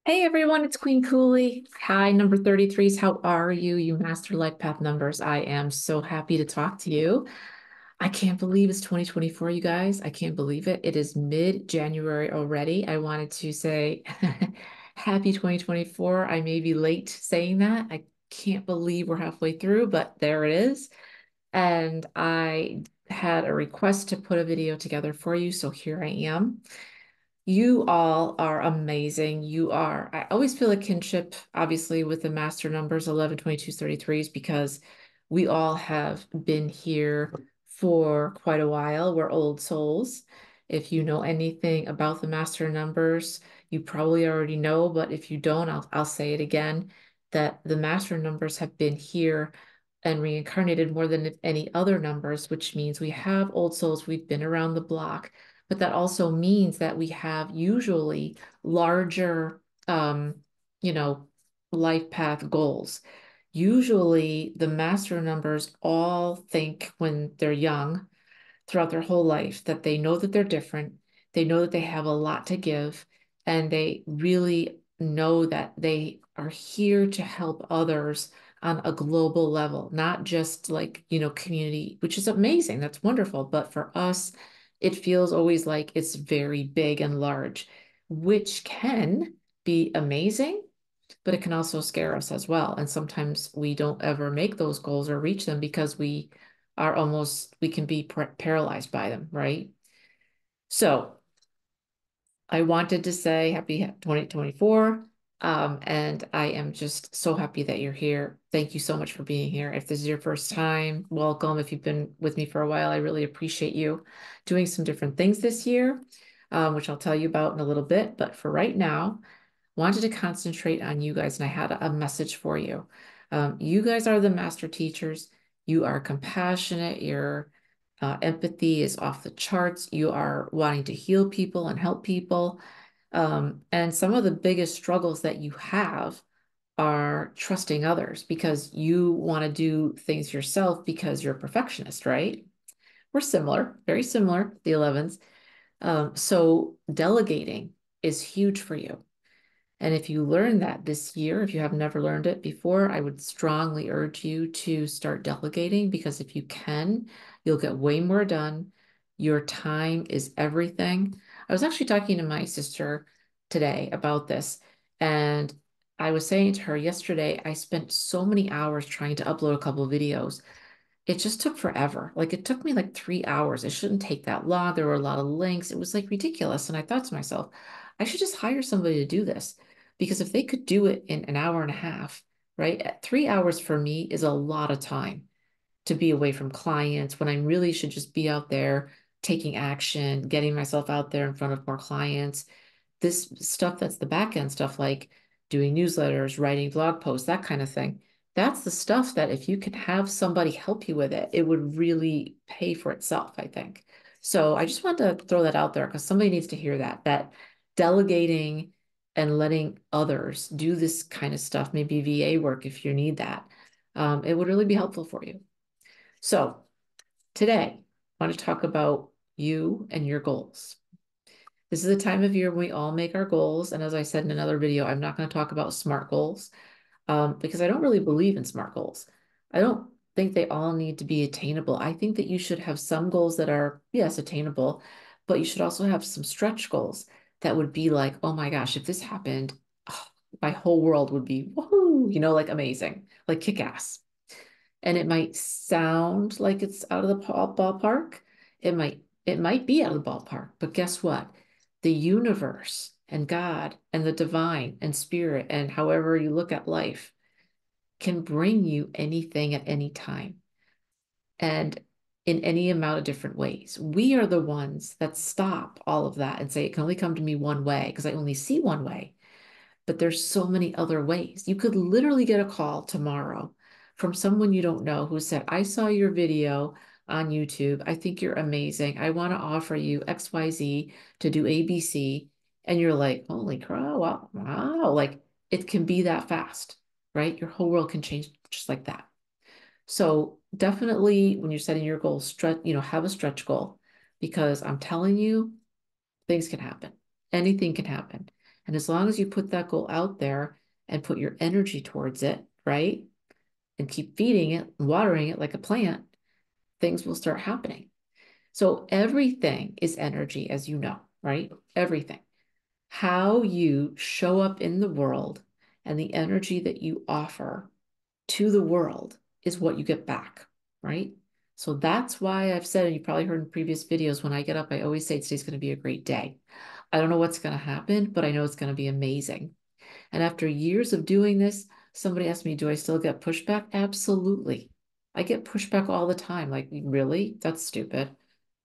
Hey everyone, it's Queen Kuli. Hi, number 33s. How are you? You master life path numbers. I am so happy to talk to you. I can't believe it's 2024, you guys. I can't believe it. It is mid-January already. I wanted to say happy 2024. I may be late saying that. I can't believe we're halfway through, but there it is. And I had a request to put a video together for you, so here I am. You all are amazing. I always feel a kinship, obviously, with the master numbers 11, 22, 33s, because we all have been here for quite a while. We're old souls. If you know anything about the master numbers, you probably already know, but if you don't, I'll say it again, that the master numbers have been here and reincarnated more than any other numbers, which means we have old souls. We've been around the block, but that also means that we have usually larger, you know, life path goals. Usually, the master numbers all think when they're young, throughout their whole life, that they know that they're different. They know that they have a lot to give, and they really know that they are here to help others on a global level, not just like, community, which is amazing. That's wonderful. But for us, it feels always like it's very big and large, which can be amazing, but it can also scare us as well. And sometimes we don't ever make those goals or reach them because we can be paralyzed by them, right? So I wanted to say happy 2024. And I am just so happy that you're here. Thank you so much for being here. If this is your first time, welcome. If you've been with me for a while, I really appreciate you doing some different things this year, which I'll tell you about in a little bit. But for right now, wanted to concentrate on you guys, and I had a message for you. You guys are the master teachers. You are compassionate. Your empathy is off the charts. You are wanting to heal people and help people. And some of the biggest struggles that you have are trusting others because you want to do things yourself because you're a perfectionist, right? We're similar, very similar, the 11s. So delegating is huge for you. And if you learn that this year, if you have never learned it before, I would strongly urge you to start delegating because if you can, you'll get way more done. Your time is everything. I was actually talking to my sister today about this, and I was saying to her yesterday, I spent so many hours trying to upload a couple of videos. It just took forever. Like it took me like 3 hours. It shouldn't take that long. There were a lot of links. It was like ridiculous. And I thought to myself, I should just hire somebody to do this because if they could do it in an hour and a half, right? 3 hours for me is a lot of time to be away from clients when I really should just be out there taking action, getting myself out there in front of more clients. This stuff that's the back end stuff, like doing newsletters, writing blog posts, that kind of thing. That's the stuff that if you can have somebody help you with it, it would really pay for itself, I think. So I just want to throw that out there because somebody needs to hear that delegating and letting others do this kind of stuff, maybe VA work if you need that, it would really be helpful for you. So today, I want to talk about you and your goals. This is the time of year when we all make our goals. And as I said in another video, I'm not going to talk about SMART goals because I don't really believe in SMART goals. I don't think they all need to be attainable. I think that you should have some goals that are, yes, attainable, but you should also have some stretch goals that would be like, oh my gosh, if this happened, oh, my whole world would be, woohoo, like amazing, like kick ass. And it might sound like it's out of the ballpark. It might be out of the ballpark, but guess what? The universe and God and the divine and spirit and however you look at life can bring you anything at any time and in any amount of different ways. We are the ones that stop all of that and say it can only come to me one way because I only see one way. But there's so many other ways. You could literally get a call tomorrow from someone you don't know who said, I saw your video on YouTube. I think you're amazing. I want to offer you XYZ to do ABC. And you're like, holy crow, wow, wow. Like it can be that fast, right? Your whole world can change just like that. So definitely when you're setting your goals, have a stretch goal because I'm telling you, things can happen. Anything can happen. And as long as you put that goal out there and put your energy towards it, right? And keep feeding it, watering it like a plant, things will start happening. So everything is energy, as you know, right? Everything. How you show up in the world and the energy that you offer to the world is what you get back, right? So that's why I've said, and you probably heard in previous videos, when I get up, I always say today's going to be a great day. I don't know what's going to happen, but I know it's going to be amazing. And after years of doing this, somebody asked me, do I still get pushback? Absolutely. I get pushback all the time. Like, really? That's stupid.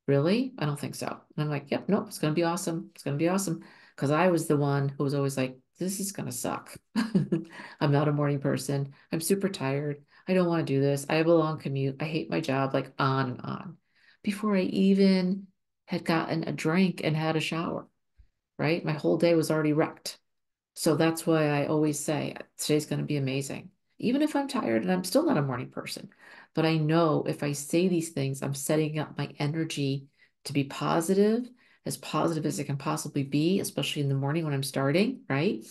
Really? I don't think so. And I'm like, yep, nope, it's going to be awesome. It's going to be awesome. Because I was the one who was always like, this is going to suck. I'm not a morning person. I'm super tired. I don't want to do this. I have a long commute. I hate my job, like on and on. Before I even had gotten a drink and had a shower, right? My whole day was already wrecked. So that's why I always say today's going to be amazing. Even if I'm tired and I'm still not a morning person. But I know if I say these things, I'm setting up my energy to be positive as it can possibly be, especially in the morning when I'm starting, right?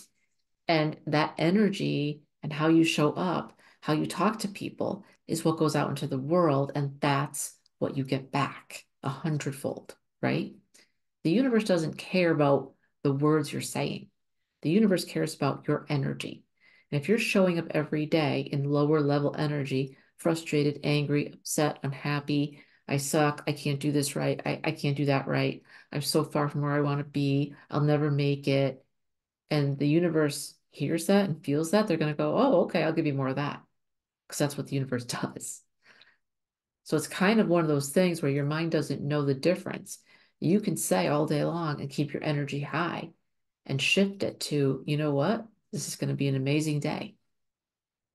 And that energy and how you show up, how you talk to people is what goes out into the world. And that's what you get back 100-fold, right? The universe doesn't care about the words you're saying. The universe cares about your energy. And if you're showing up every day in lower level energy, frustrated, angry, upset, unhappy, I suck, I can't do this right, I can't do that right, I'm so far from where I want to be, I'll never make it. And the universe hears that and feels that, they're going to go, oh, okay, I'll give you more of that. Because that's what the universe does. So it's kind of one of those things where your mind doesn't know the difference. You can say all day long and keep your energy high and shift it to, you know what? This is going to be an amazing day.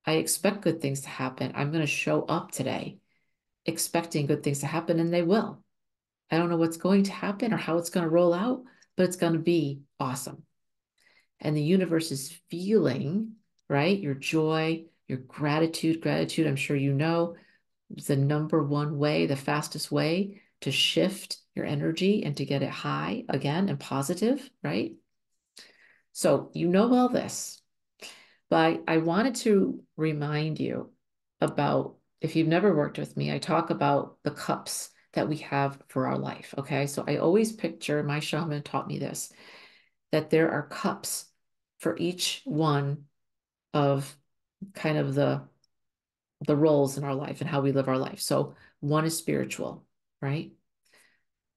I expect good things to happen. I'm going to show up today expecting good things to happen, and they will. I don't know what's going to happen or how it's going to roll out, but it's going to be awesome. And the universe is feeling, right? Your joy, your gratitude. Gratitude, I'm sure you know, is the number one way, the fastest way to shift your energy and to get it high again and positive, right? So you know all this, but I wanted to remind you about, if you've never worked with me, I talk about the cups that we have for our life. Okay. So I always picture, my shaman taught me this, that there are cups for each one of kind of the roles in our life and how we live our life. So one is spiritual, right?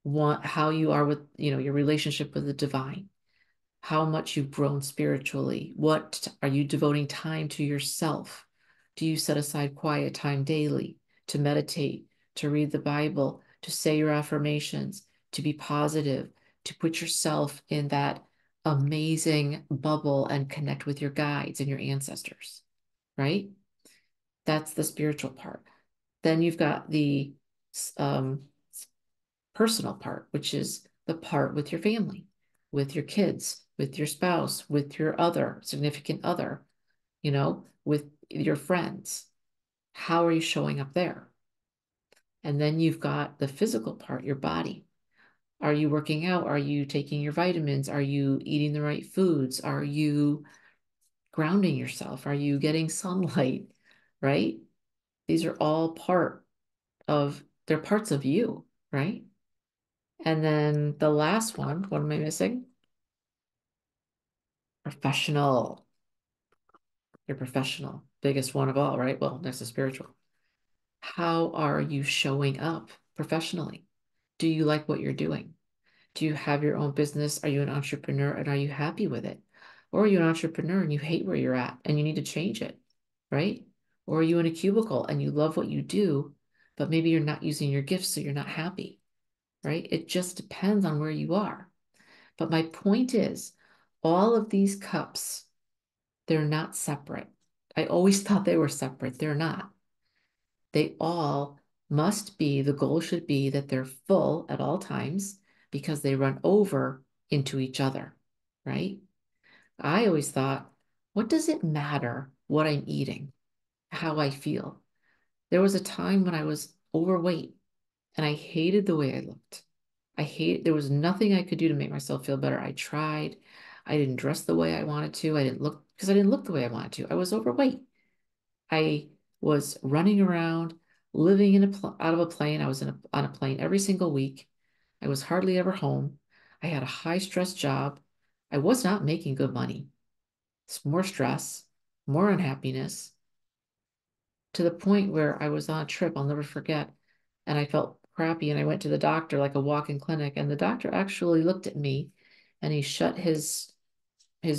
One, how you are with, your relationship with the divine, how much you've grown spiritually. What are you devoting time to yourself? Do you set aside quiet time daily to meditate, to read the Bible, to say your affirmations, to be positive, to put yourself in that amazing bubble and connect with your guides and your ancestors, right? That's the spiritual part. Then you've got the um, personal part, which is the part with your family, with your kids, with your spouse, with your other significant other, with your friends. How are you showing up there? And then you've got the physical part, your body. Are you working out? Are you taking your vitamins? Are you eating the right foods? Are you grounding yourself? Are you getting sunlight? Right? These are all they're parts of you, right? And then the last one, what am I missing? Professional. You're professional. Biggest one of all, right? Well, next to spiritual. How are you showing up professionally? Do you like what you're doing? Do you have your own business? Are you an entrepreneur and are you happy with it? Or are you an entrepreneur and you hate where you're at and you need to change it, right? Or are you in a cubicle and you love what you do, but maybe you're not using your gifts, so you're not happy, right? It just depends on where you are. But my point is, all of these cups, they're not separate. I always thought they were separate. They're not. They all must be, the goal should be that they're full at all times because they run over into each other, right? I always thought, what does it matter what I'm eating, how I feel? There was a time when I was overweight and I hated the way I looked. There was nothing I could do to make myself feel better. I tried. I didn't dress the way I wanted to. I didn't look the way I wanted to. I was overweight. I was running around, living out of a plane. I was on a plane every single week. I was hardly ever home. I had a high stress job. I was not making good money. It's more stress, more unhappiness, to the point where I was on a trip I'll never forget. And I felt crappy. And I went to the doctor, like a walk-in clinic. And the doctor actually looked at me and he shut his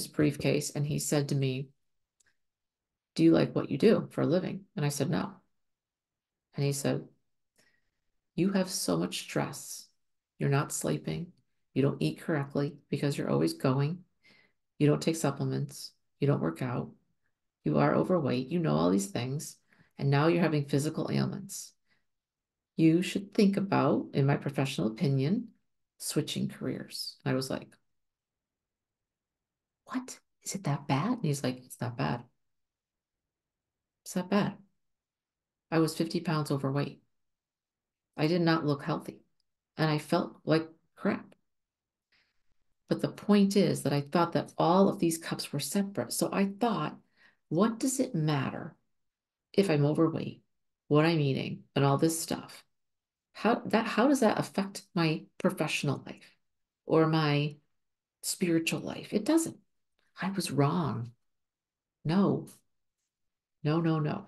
briefcase and he said to me, "Do you like what you do for a living?" And I said, "No." And he said, "You have so much stress. You're not sleeping. You don't eat correctly because you're always going. You don't take supplements. You don't work out. You are overweight. You know all these things. And now you're having physical ailments. You should think about, in my professional opinion, switching careers." And I was like, "What? Is it that bad?" And he's like, "It's not bad. It's not bad." I was 50 pounds overweight. I did not look healthy. And I felt like crap. But the point is that I thought that all of these cups were separate. So I thought, what does it matter if I'm overweight, what I'm eating, and all this stuff? How does that affect my professional life or my spiritual life? It doesn't. I was wrong. No, no, no, no.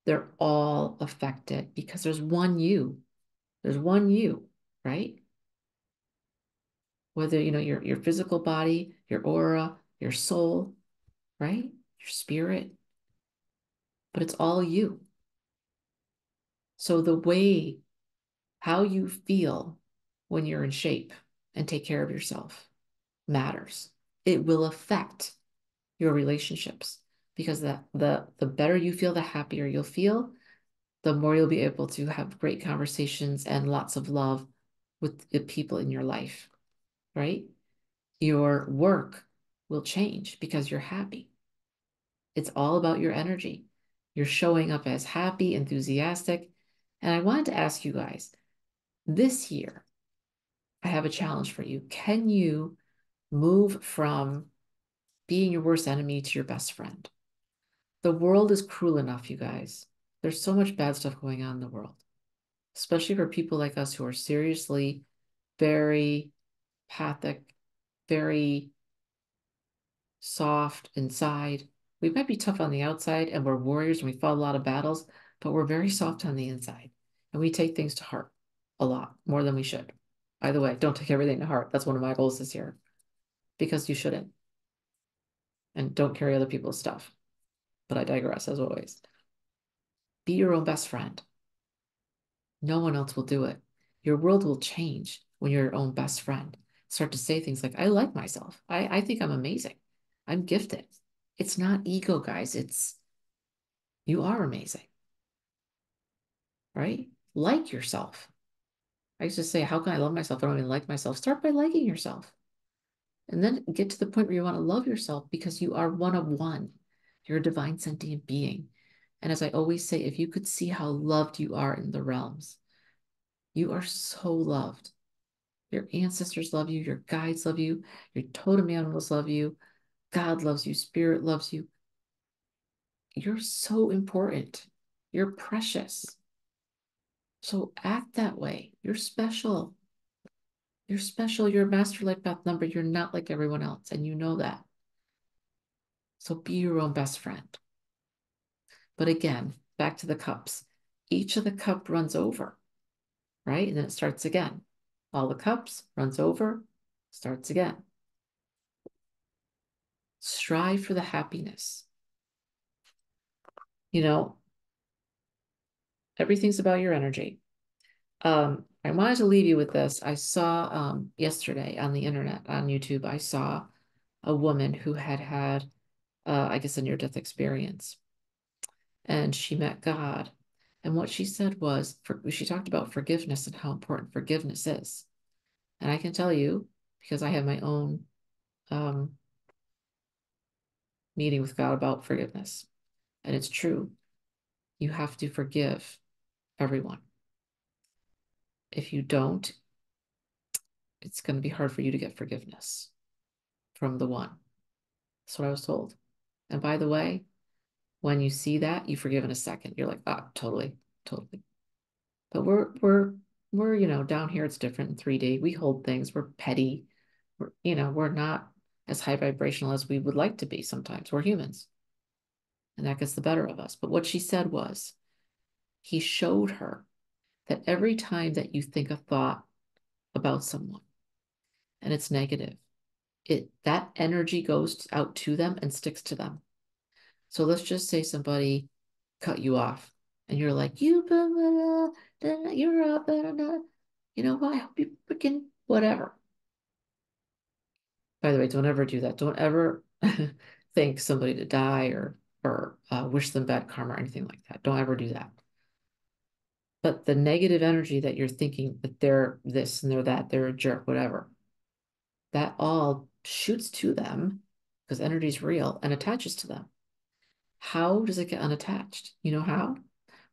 They're all affected because there's one you. There's one you, right? Whether your physical body, your aura, your soul, right? Your spirit, but it's all you. So the way how you feel when you're in shape and take care of yourself matters. It will affect your relationships because the better you feel, the happier you'll feel, the more you'll be able to have great conversations and lots of love with the people in your life, right? Your work will change because you're happy. It's all about your energy. You're showing up as happy, enthusiastic. And I wanted to ask you guys, this year, I have a challenge for you. Can you move from being your worst enemy to your best friend? The world is cruel enough, you guys. There's so much bad stuff going on in the world, especially for people like us who are seriously very empathic, very soft inside. We might be tough on the outside and we're warriors and we fought a lot of battles, but we're very soft on the inside. And we take things to heart a lot more than we should. By the way, don't take everything to heart. That's one of my goals this year because you shouldn't. And don't carry other people's stuff. But I digress as always. Be your own best friend. No one else will do it. Your world will change when you're your own best friend. Start to say things like, "I like myself. I think I'm amazing. I'm gifted." It's not ego, guys. It's you are amazing, right? Like yourself. I used to say, "How can I love myself? I don't even like myself." Start by liking yourself. And then get to the point where you want to love yourself because you are one of one. You're a divine sentient being. And as I always say, if you could see how loved you are in the realms, you are so loved. Your ancestors love you, your guides love you, your totem animals love you, God loves you, spirit loves you. You're so important. You're precious. So act that way. You're special. You're special. You're a master life path number. You're not like everyone else, and you know that. So be your own best friend. But again, back to the cups. Each of the cup runs over, right? And then it starts again. All the cups runs over, starts again. Strive for the happiness. You know, everything's about your energy. I wanted to leave you with this. I saw yesterday on the internet, on YouTube, I saw a woman who had, I guess, a near-death experience, and she met God. And what she said was, she talked about forgiveness and how important forgiveness is. And I can tell you, because I have my own um, meeting with God about forgiveness, and it's true. You have to forgive everyone. If you don't, it's going to be hard for you to get forgiveness. from the one. That's what I was told. And by the way, when you see that, you forgive in a second. You're like, oh, totally, totally. But we're, down here it's different in 3D. We hold things, we're petty. We're not as high vibrational as we would like to be sometimes. We're humans. And that gets the better of us. But what she said was, he showed her that every time that you think a thought about someone and it's negative, that energy goes out to them and sticks to them. So let's just say somebody cut you off and you're like, you're up, I hope you freaking whatever. By the way, don't ever do that. Don't ever think somebody to die or wish them bad karma or anything like that. Don't ever do that. But the negative energy that you're thinking that they're this and they're that, they're a jerk, whatever, that all shoots to them because energy is real and attaches to them. How does it get unattached? You know how?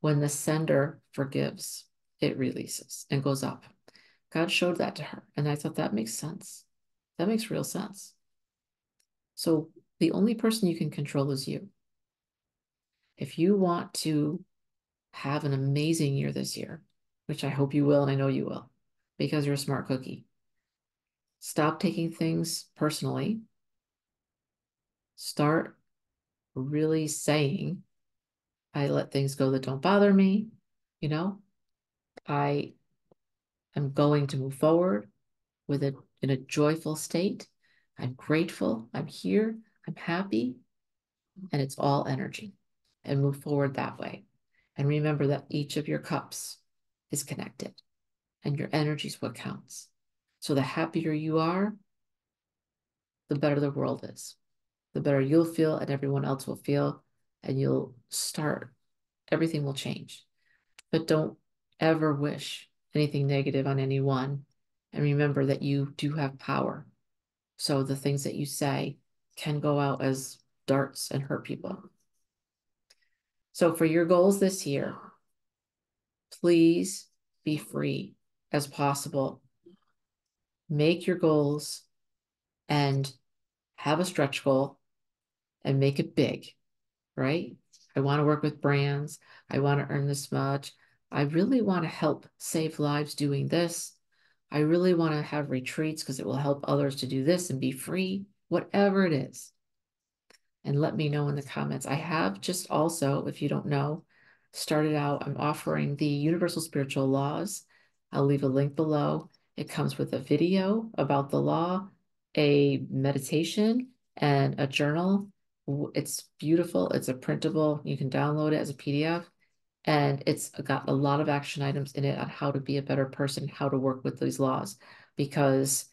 When the sender forgives, it releases and goes up. God showed that to her. And I thought that makes sense. That makes real sense. So the only person you can control is you. If you want to have an amazing year this year, which I hope you will, and I know you will, because you're a smart cookie, stop taking things personally. Start really saying, I let things go that don't bother me. I am going to move forward in a joyful state. I'm grateful. I'm here. I'm happy. And it's all energy. And move forward that way. And remember that each of your cups is connected and your energy is what counts. So the happier you are, the better the world is. The better you'll feel and everyone else will feel. And everything will change. But don't ever wish anything negative on anyone. And remember that you do have power. So the things that you say can go out as darts and hurt people. So for your goals this year, please be free as possible. Make your goals and have a stretch goal and make it big, right? I want to work with brands. I want to earn this much. I really want to help save lives doing this. I really want to have retreats because it will help others to do this and be free, whatever it is. And let me know in the comments. I have just also, if you don't know, started out, I'm offering the Universal Spiritual Laws. I'll leave a link below. It comes with a video about the law, a meditation, and a journal. It's beautiful. It's a printable. You can download it as a PDF. And it's got a lot of action items in it on how to be a better person, how to work with these laws, because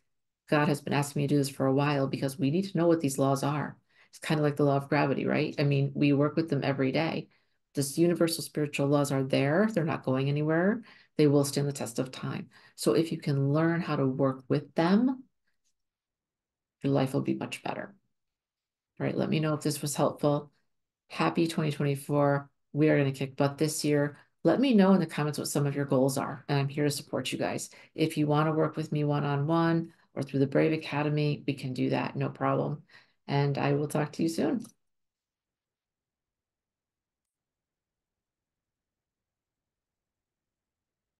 God has been asking me to do this for a while because we need to know what these laws are. It's kind of like the law of gravity, right? I mean, we work with them every day. This universal spiritual laws are there. They're not going anywhere. They will stand the test of time. So if you can learn how to work with them, your life will be much better. All right, let me know if this was helpful. Happy 2024. We are going to kick butt this year. Let me know in the comments what some of your goals are, and I'm here to support you guys. If you want to work with me one-on-one or through the Brave Academy, we can do that, no problem. And I will talk to you soon.